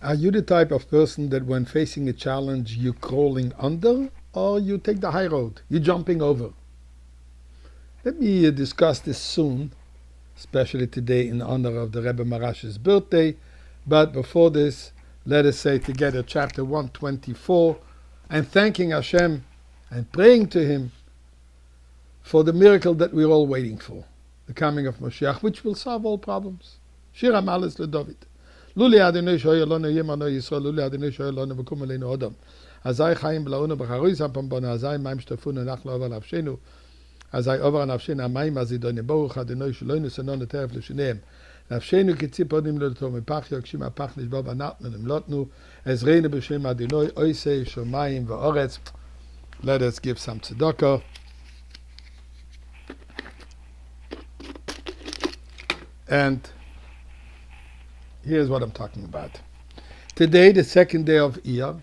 Are you the type of person that when facing a challenge, you crawling under or you take the high road? You jumping over? Let me discuss this soon, especially today in honor of the Rebbe Marash's birthday. But before this, let us say together chapter 124 and thanking Hashem and praying to Him for the miracle that we're all waiting for, the coming of Moshiach, which will solve all problems. Shir HaMalos LeDavid. Luli Adonai shoyer lanu yemano Yisrael, Luli Adonai shoyer lanu v'kum aleinu odom. Azai chayim b'launu b'charois ha'pambona, azai maim shtafunu nachlo over nafshenu, azai over nafshenu amayim azidoni baruch Adonai shaloinu sanonu teref l'shineim. Nafshenu kitziponim l'to mepach yokshim apach nishbo v'natnu nimlotnu, ezreinu b'shem Adonai oisei shomayim v'oretz. Let us give some tzedakah. And here's what I'm talking about. Today, the second day of Iyar,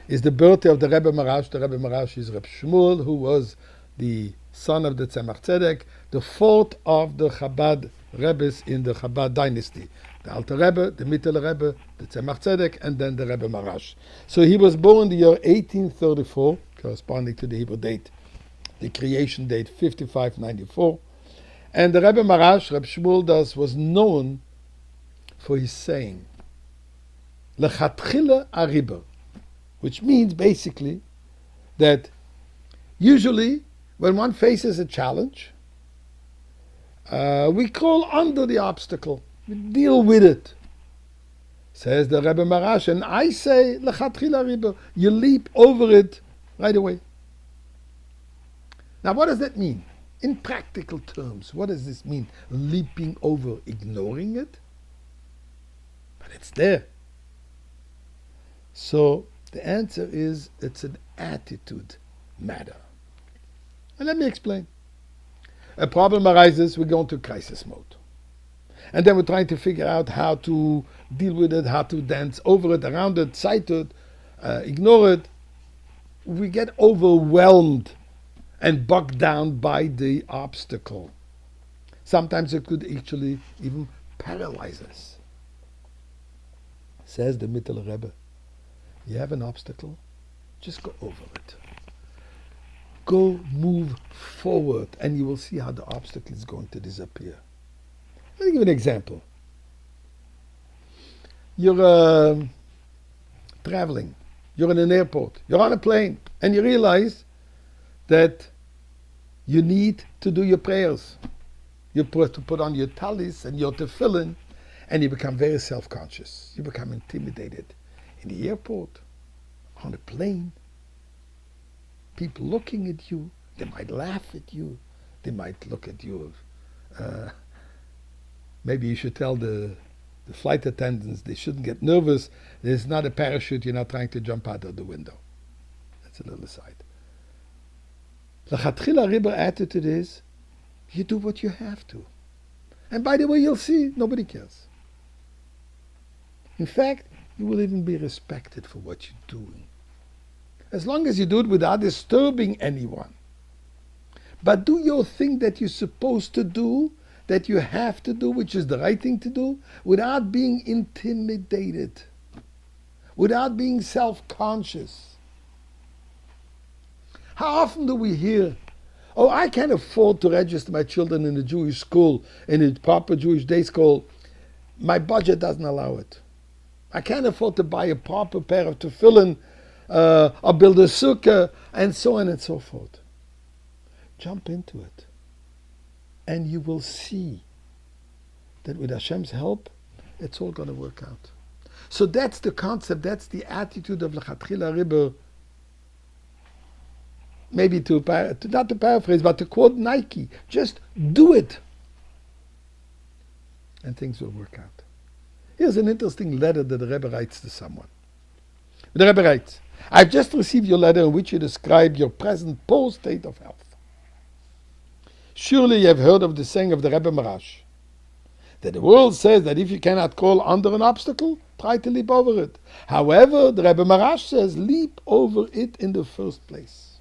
is the birthday of the Rebbe Marash. The Rebbe Marash is Reb Shmuel, who was the son of the Tzemach Tzedek, the fourth of the Chabad Rebbes in the Chabad dynasty. The Alter Rebbe, the Mittel Rebbe, the Tzemach Tzedek, and then the Rebbe Marash. So he was born the year 1834, corresponding to the Hebrew date, the creation date 5594. And the Rebbe Marash, Reb Shmuel Das, was known for his saying, Lechatchila ariber, which means basically that usually when one faces a challenge, we crawl under the obstacle, we deal with it. Says the Rebbe Marash, and I say, Lechatchila ariber, you leap over it right away. Now what does that mean? In practical terms, what does this mean? Leaping over, ignoring it? But it's there. So the answer is it's an attitude matter. And let me explain. A problem arises, we go into crisis mode. And then we're trying to figure out how to deal with it, how to dance over it, around it, sight it, ignore it. We get overwhelmed and bogged down by the obstacle. Sometimes it could actually even paralyze us. Says the Mittel Rebbe, you have an obstacle, just go over it. Go move forward and you will see how the obstacle is going to disappear. Let me give you an example. You're traveling, you're in an airport, you're on a plane, and you realize that you need to do your prayers. You put on your talis and your tefillin, and you become very self-conscious. You become intimidated. In the airport, on a plane, people looking at you, they might laugh at you, they might look at you. Maybe you should tell the flight attendants they shouldn't get nervous. There's not a parachute, you're not trying to jump out of the window. That's a little aside. Lechatchila ariber attitude is, you do what you have to. And by the way, you'll see, nobody cares. In fact, you will even be respected for what you're doing. As long as you do it without disturbing anyone. But do your thing that you're supposed to do, that you have to do, which is the right thing to do, without being intimidated, without being self-conscious. How often do we hear, oh, I can't afford to register my children in a Jewish school, in a proper Jewish day school. My budget doesn't allow it. I can't afford to buy a proper pair of tefillin, or build a sukkah, and so on and so forth. Jump into it. And you will see that with Hashem's help, it's all going to work out. So that's the concept, that's the attitude of Lechatchila ariber. Maybe not to paraphrase, but to quote Nike, just do it. And things will work out. Here's an interesting letter that the Rebbe writes to someone. The Rebbe writes, I've just received your letter in which you describe your present poor state of health. Surely you have heard of the saying of the Rebbe Marash, that the world says that if you cannot crawl under an obstacle, try to leap over it. However, the Rebbe Marash says, leap over it in the first place.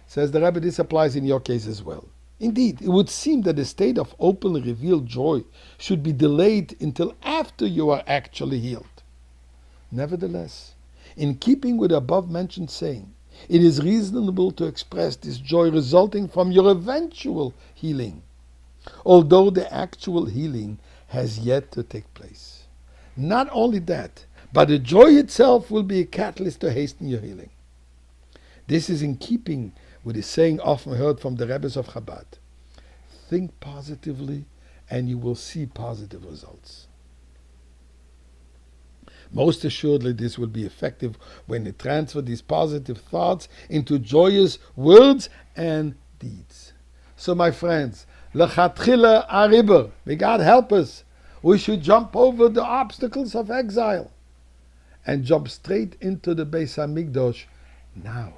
Says the Rebbe, this applies in your case as well. Indeed, it would seem that the state of openly revealed joy should be delayed until after you are actually healed. Nevertheless, in keeping with the above-mentioned saying, it is reasonable to express this joy resulting from your eventual healing, although the actual healing has yet to take place. Not only that, but the joy itself will be a catalyst to hasten your healing. This is in keeping with the saying often heard from the Rebbes of Chabad: think positively and you will see positive results. Most assuredly, this will be effective when you transfer these positive thoughts into joyous words and deeds. So, my friends, lechatchila ariber, may God help us. We should jump over the obstacles of exile and jump straight into the Beis Hamikdash now.